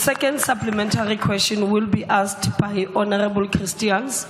second supplementary question will be asked by Honorable Christians.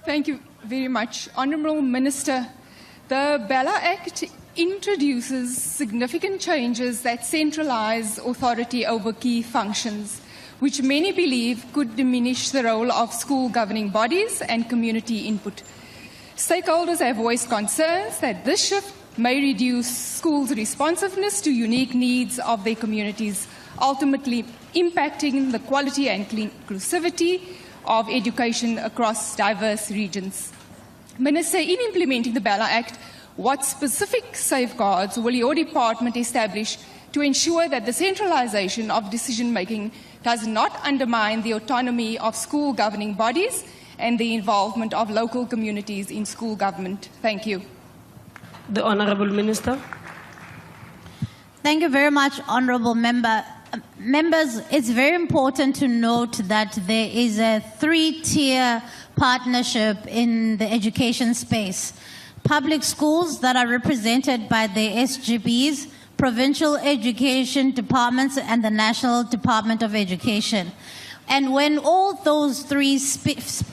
Thank you very much. Honourable Minister, the BELA Act introduces significant changes that centralise authority over key functions, which many believe could diminish the role of school governing bodies and community input. Stakeholders have voiced concerns that this shift may reduce schools' responsiveness to unique needs of their communities, ultimately impacting the quality and inclusivity of education across diverse regions. Minister, in implementing the BELA Act, what specific safeguards will your department establish to ensure that the centralisation of decision-making does not undermine the autonomy of school governing bodies and the involvement of local communities in school government? Thank you. The Honourable Minister. Thank you very much, Honourable Member. Members, it's very important to note that there is a three-tier partnership in the education space. Public schools that are represented by the SGBs, provincial education departments, and the National Department of Education. And when all those three spheres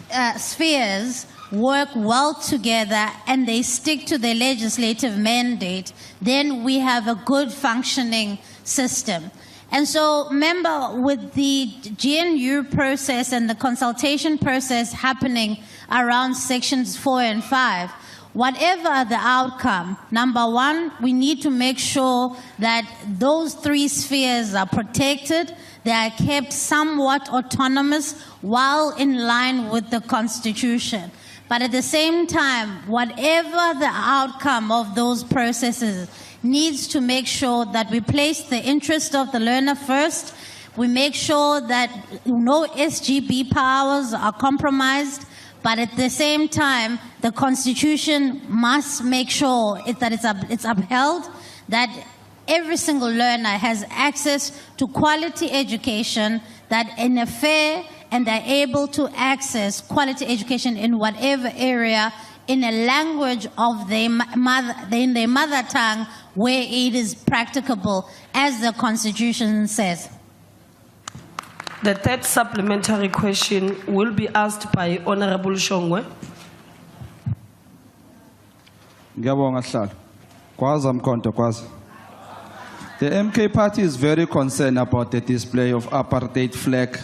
work well together and they stick to their legislative mandate, then we have a good functioning system. And so, member, with the GNU process and the consultation process happening around sections 4 and 5, whatever the outcome, number one, we need to make sure that those three spheres are protected, they are kept somewhat autonomous while in line with the Constitution. But at the same time, whatever the outcome of those processes, needs to make sure that we place the interest of the learner first. We make sure that no SGB powers are compromised, but at the same time, the Constitution must make sure that it's upheld, that every single learner has access to quality education, that in a fair and they're able to access quality education in whatever area in a language of their mother tongue where it is practicable, as the Constitution says. The third supplementary question will be asked by Honorable Shongwe. The MK Party is very concerned about the display of apartheid flag,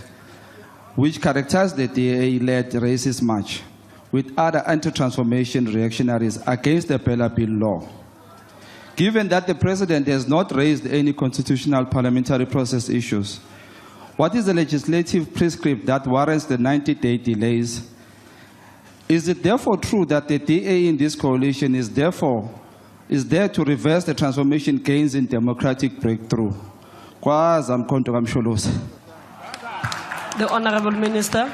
which characterized the DA-led racist march with other anti-transformation reactionaries against the BELA Bill law. Given that the President has not raised any constitutional parliamentary process issues, what is the legislative prescript that warrants the 90-day delays? Is it therefore true that the DA in this coalition is there to reverse the transformation gains in democratic breakthrough? The Honourable Minister.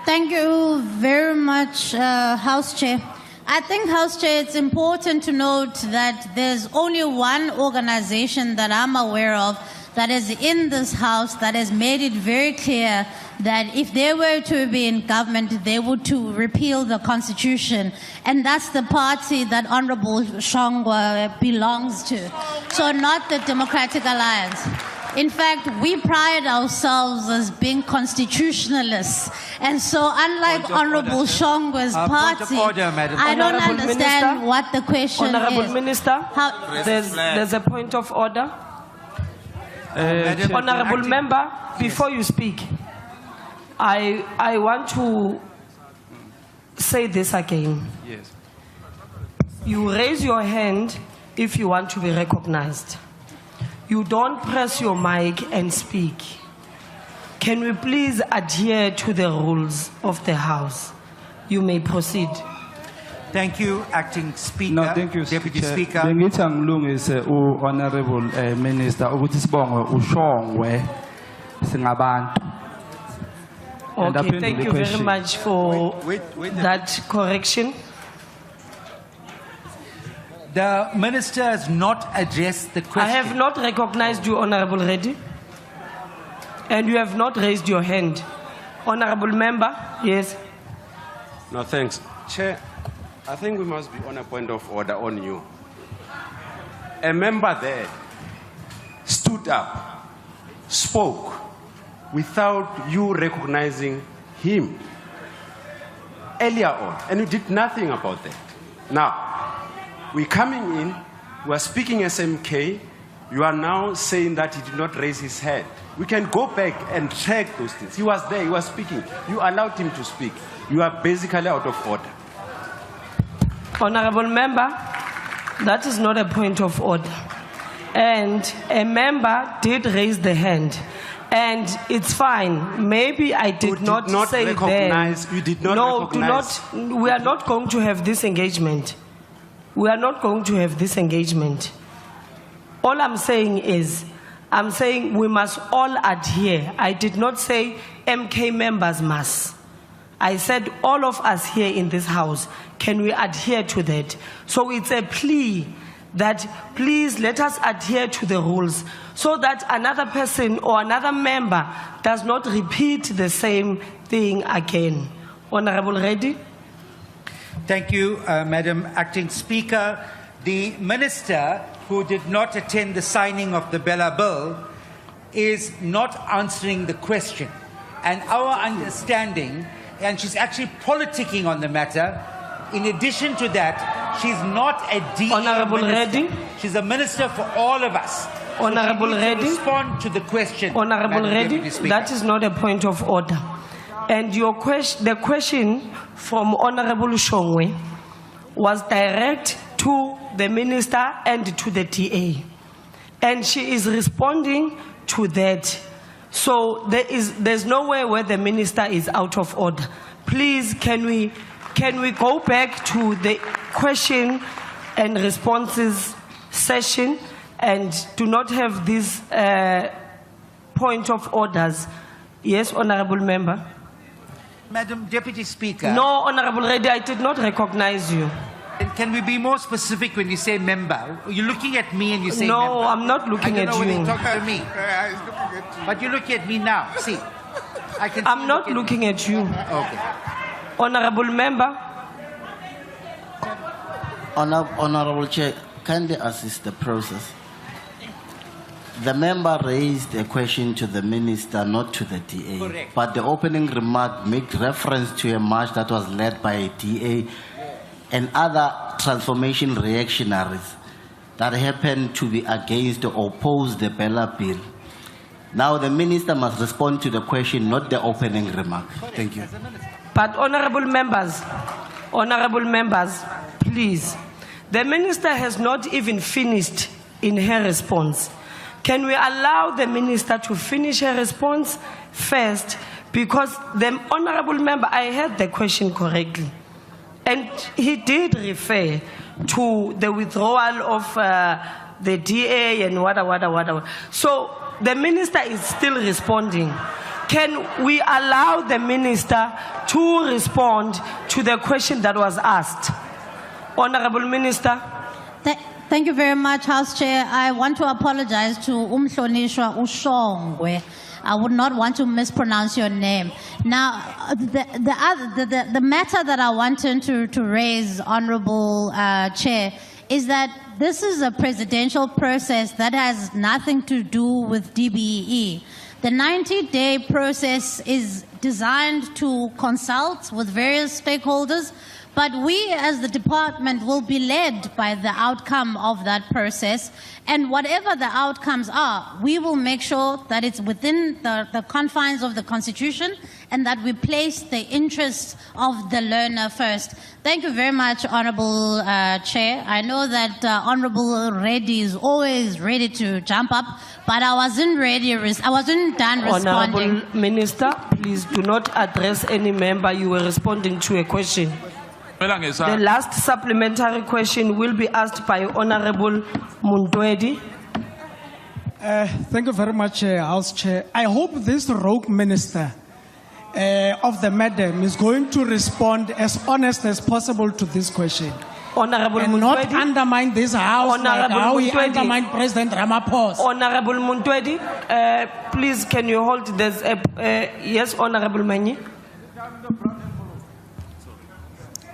Thank you very much, House Chair. I think, House Chair, it's important to note that there's only one organization that I'm aware of that is in this House that has made it very clear that if they were to be in government, they would to repeal the Constitution. And that's the party that Honorable Shongwe belongs to. So not the Democratic Alliance. In fact, we pride ourselves as being constitutionalists. And so unlike Honorable Shongwe's party, I don't understand what the question is. Honorable Minister, there's a point of order. Honorable Member, before you speak, I want to say this again. Yes. You raise your hand if you want to be recognized. You don't press your mic and speak. Can we please adhere to the rules of the House? You may proceed. Thank you, Acting Speaker. No, thank you, Deputy Chair. Speaker. Honorable Minister, Okay, thank you very much for that correction. The Minister has not addressed the question. I have not recognized you, Honorable Reddy. And you have not raised your hand. Honorable Member, yes. No, thanks. Chair, I think we must be on a point of order on you. A member there stood up, spoke, without you recognizing him earlier on, and you did nothing about that. Now, we're coming in, we are speaking SMK, you are now saying that he did not raise his hand. We can go back and track those things. He was there, he was speaking. You allowed him to speak. You are basically out of order. Honorable member, that is not a point of order. And a member did raise the hand. And it's fine. Maybe I did not say recognize, then. you did not no, recognize. do not. We are not going to have this engagement. We are not going to have this engagement. All I'm saying is, I'm saying we must all adhere. I did not say MK members must. I said all of us here in this house, can we adhere to that? So it's a plea that please let us adhere to the rules so that another person or another member does not repeat the same thing again. Honorable Reddy. Thank you, Madam Acting Speaker. The Minister who did not attend the signing of the BELA bill is not answering the question. And our understanding, and she's actually politicking on the matter, in addition to that, she's not a DA Honorable minister. Reddy. She's a minister for all of us. Honorable so she needs Reddy. to respond to the question. Honorable Madam Reddy, Deputy Speaker. that is not a point of order. And your the question from Honorable Shongwe was direct to the minister and to the DA. And she is responding to that. So there's no way where the minister is out of order. Please, can we go back to the question and responses session and do not have this point of orders? Yes, Honorable Member. Madam Deputy Speaker. No, Honorable Reddy, I did not recognize you. And can we be more specific when you say member? You're looking at me and you say No, member. I'm not looking at I don't know whether you. you're talking to me. But you're looking at me now. See, I can. I'm not looking at you. Okay. Honorable Member. Honorable Chair, kindly assist the process. The member raised a question to the minister, not to the DA. Correct. But the opening remark made reference to a march that was led by a DA and other transformation reactionaries that happened to be against or oppose the BELA bill. Now the minister must respond to the question, not the opening remark. Thank you. But honorable members, please, the minister has not even finished in her response. Can we allow the minister to finish her response first? Because the honorable member, I heard the question correctly. And he did refer to the withdrawal of the DA and whatever. So the minister is still responding. Can we allow the minister to respond to the question that was asked? Honorable Minister. Thank you very much, House Chair. I want to apologize to uMkhonto weSizwe. I would not want to mispronounce your name. Now, the matter that I wanted to raise, Honorable Chair, is that this is a presidential process that has nothing to do with DBE. The 90-day process is designed to consult with various stakeholders, but we as the department will be led by the outcome of that process. And whatever the outcomes are, we will make sure that it's within the confines of the Constitution and that we place the interests of the learner first. Thank you very much, Honorable Chair. I know that Honorable Reddy is always ready to jump up, but I wasn't done responding. Honorable Minister, please do not address any member. You were responding to a question. The last supplementary question will be asked by Honorable Muntwedi. Thank you very much, House Chair. I hope this rogue minister of the madam is going to respond as honest as possible to this question. Honorable and not Muntwedi. undermine this house like how he Muntwedi. undermined President Ramaphosa. Honorable Muntwedi, please can you hold this? Yes, Honorable Manyi.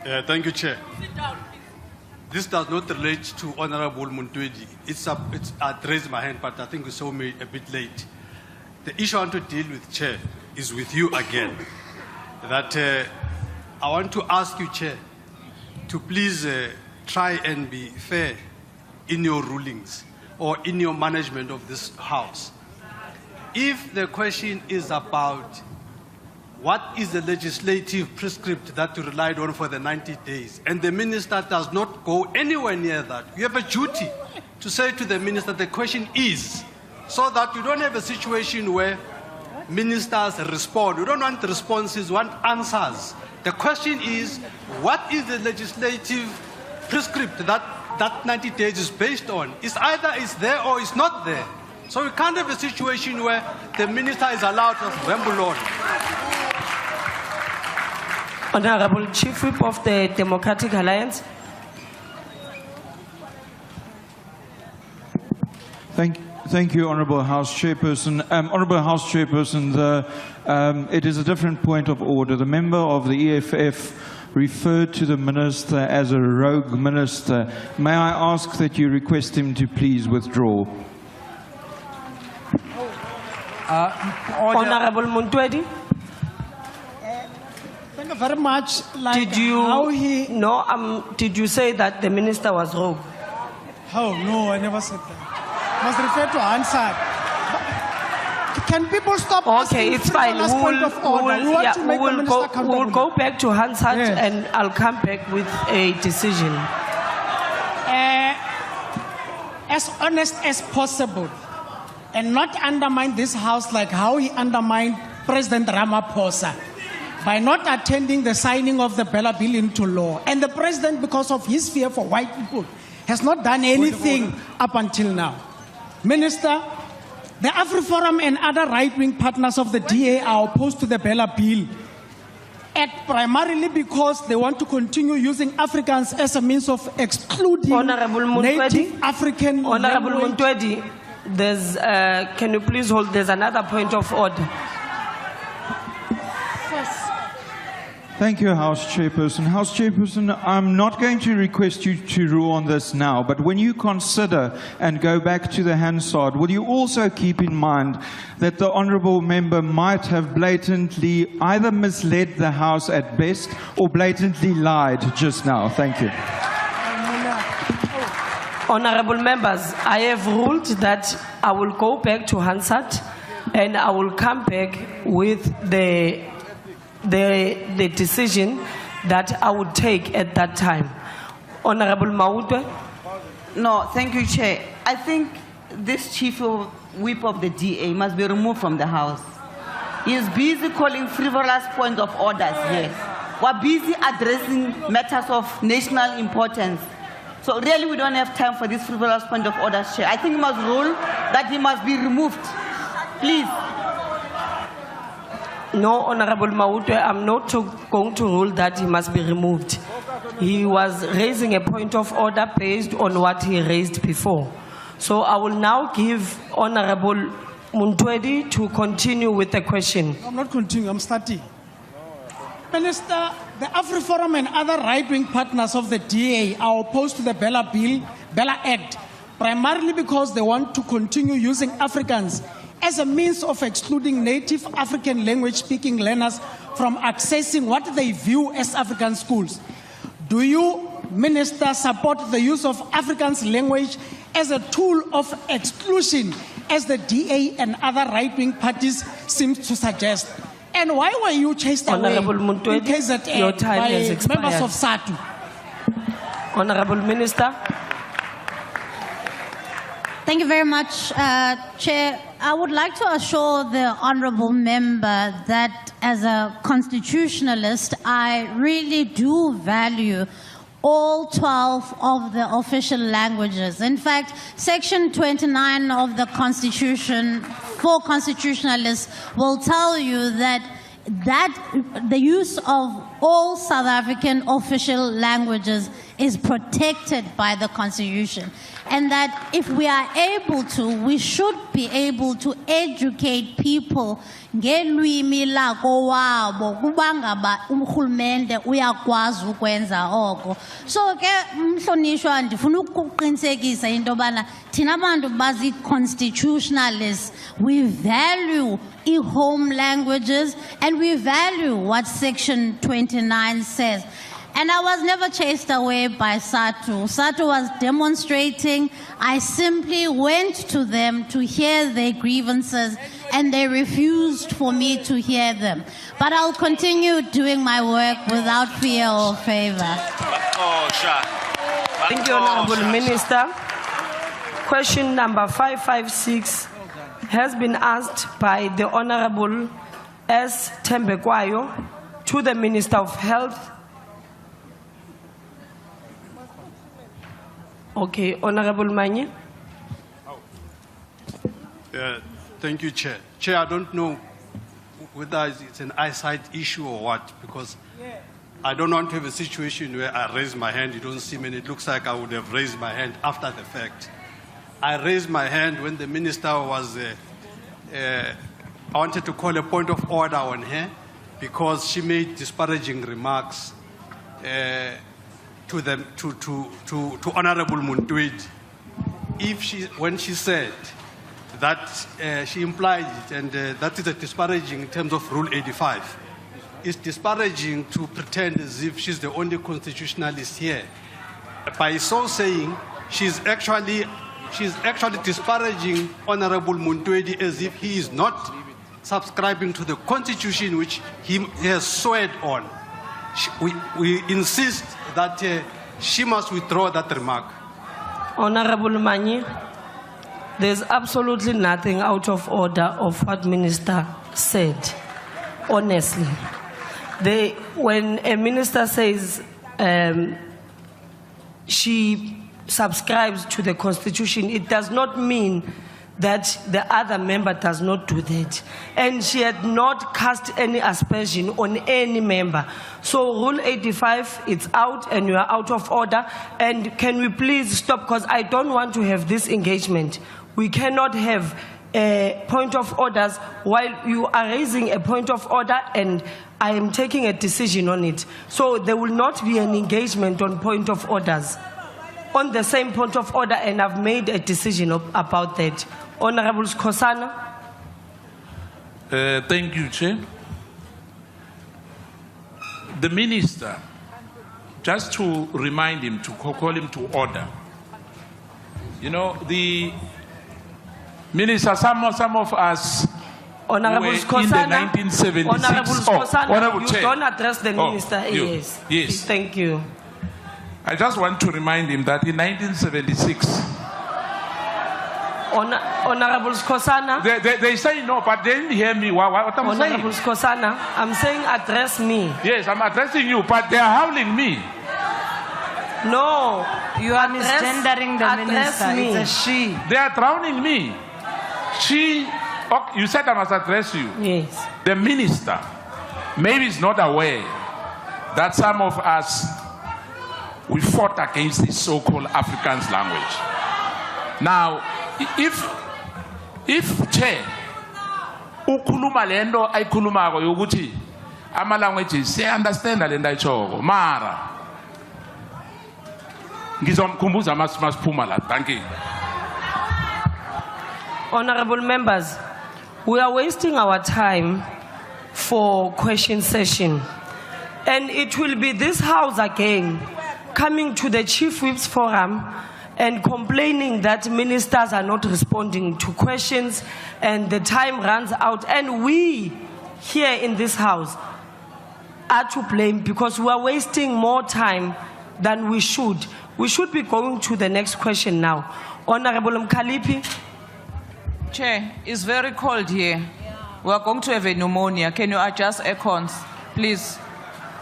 Thank you, Chair. This does not relate to Honorable Muntwedi. I'd raised my hand, but I think you saw me a bit late. The issue I want to deal with, Chair, is with you again. That I want to ask you, Chair, to please try and be fair in your rulings or in your management of this House. If the question is about what is the legislative prescript that you relied on for the 90 days, and the minister does not go anywhere near that, you have a duty to say to the minister the question is, so that you don't have a situation where ministers respond. You don't want responses, you want answers. The question is, what is the legislative prescript that 90 days is based on? It's either it's there or it's not there. So we can't have a situation where the minister is allowed to ramble on. Honorable Chief Whip of the Democratic Alliance. Thank you, Honourable House Chairperson. Honourable House Chairperson, it is a different point of order. The member of the EFF referred to the minister as a rogue minister. May I ask that you request him to please withdraw? Honorable Muntwedi. Thank you very much. Did you say that the minister was rogue? Oh, no, I never said that. I was referred to Hansard. Can people stop Okay, it's fine. We'll go back to Hansard, Yes. and I'll come back with a decision. As honest as possible and not undermine this House like how he undermined President Ramaphosa by not attending the signing of the BELA bill into law. And the President, because of his fear for white people, has not done anything up until now. Minister, the AfriForum and other right-wing partners of the DA are opposed to the BELA bill, primarily because they want to continue using Africans as a means of excluding Native African Honorable language. Muntwedi, can you please hold? There's another point of order. Thank you, House Chairperson. House Chairperson, I'm not going to request you to rule on this now, but when you consider and go back to the Hansard, will you also keep in mind that the honourable member might have blatantly either misled the House at best or blatantly lied just now? Thank you. Honorable members, I have ruled that I will go back to Hansard and I will come back with the decision that I would take at that time. Honorable Mautwe. No, thank you, Chair. I think this Chief Whip of the DA must be removed from the House. He is busy calling frivolous point of orders here. We're busy addressing matters of national importance. So really we don't have time for this frivolous point of orders, Chair. I think he must rule that he must be removed. Please. No, Honorable Mautwe, I'm not going to rule that he must be removed. He was raising a point of order based on what he raised before. So I will now give Honorable Muntwedi to continue with the question. I'm not continuing, I'm starting. Minister, the AfriForum and other right-wing partners of the DA are opposed to the BELA bill, BELA Act, primarily because they want to continue using Africans as a means of excluding native African language-speaking learners from accessing what they view as African schools. Do you, Minister, support the use of Afrikaans language as a tool of exclusion, as the DA and other right-wing parties seem to suggest? And why were you chased Honorable away Muntwedi, in KZN your time has by expired. members of SATU? Honorable Minister. Thank you very much, Chair. I would like to assure the honourable member that as a constitutionalist, I really do value all 12 of the official languages. In fact, Section 29 of the Constitution for constitutionalists will tell you that the use of all South African official languages is protected by the Constitution. And that if we are able to, we should be able to educate people ngelwimi lako wabo kubangaba umkhulumende uyakwazi ukwenza oko. So ke mhlonishwa ndifuna ukuqinisekisa into bana thina bantu bazi constitutionalists, we value home languages and we value what Section 29 says. And I was never chased away by SATU. SATU was demonstrating. I simply went to them to hear their grievances, and they refused for me to hear them. But I'll continue doing my work without fear or favor. Thank you, Honorable Minister. Question number 556 has been asked by the Honorable S. Tembekwayo to the Minister of Health. Okay, Honorable Manye. Thank you, Chair. Chair, I don't know whether it's an eyesight issue or what, because I don't want to have a situation where I raise my hand, you don't see me, and it looks like I would have raised my hand after the fact. I raised my hand when the minister was, I wanted to call a point of order on her because she made disparaging remarks to Honorable Muntwedi. When she said that she implied it, and that is a disparaging in terms of Rule 85. It's disparaging to pretend as if she's the only constitutionalist here. By so saying, she's actually disparaging Honorable Muntwedi as if he is not subscribing to the Constitution which he has sweared on. We insist that she must withdraw that remark. Honorable Manye, there's absolutely nothing out of order of what Minister said, honestly. When a minister says she subscribes to the Constitution, it does not mean that the other member does not do that. And she had not cast any aspersion on any member. So Rule 85, it's out and you are out of order. And can we please stop, because I don't want to have this engagement. We cannot have a point of orders while you are raising a point of order and I am taking a decision on it. So there will not be an engagement on point of orders on the same point of order, and I've made a decision about that. Honorable Skosana. Thank you, Chair. The minister, just to remind him, to call him to order. You know, the minister, some of us Honorable were Skosana, in the 1976. Honorable Skosana, Honorable you Chair. don't address the minister. Yes. Yes. Thank you. I just want to remind him that in 1976, Honorable Skosana. They say no, but they didn't hear me. What I'm saying? Honorable Skosana, I'm saying address me. Yes, I'm addressing you, but they are howling me. No. You are misgendering the minister. Me. It's a she. They are drowning me. You said I must address you. Yes. The minister maybe is not aware that some of us, we fought against this so-called Afrikaans language. Now, if Chair, ukhuluma lento ayikhulumako yokuthi ama languages say understand le nto ayitshoko mara ngizomkhumbuza masiphuma la. Thank you. Honorable members, we are wasting our time for question session, and it will be this house again coming to the Chief Whips Forum and complaining that ministers are not responding to questions and the time runs out, and we here in this house are to blame because we are wasting more time than we should. We should be going to the next question now. Honorable Mkhalipi. Chair, it's very cold here. We are going to have a pneumonia. Can you adjust aircons, please?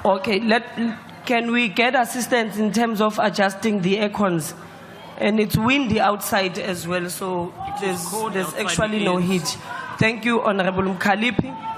Okay, can we get assistance in terms of adjusting the aircons? And it's windy outside as well, so there's actually no heat. Thank you, Honorable Mkhalipi.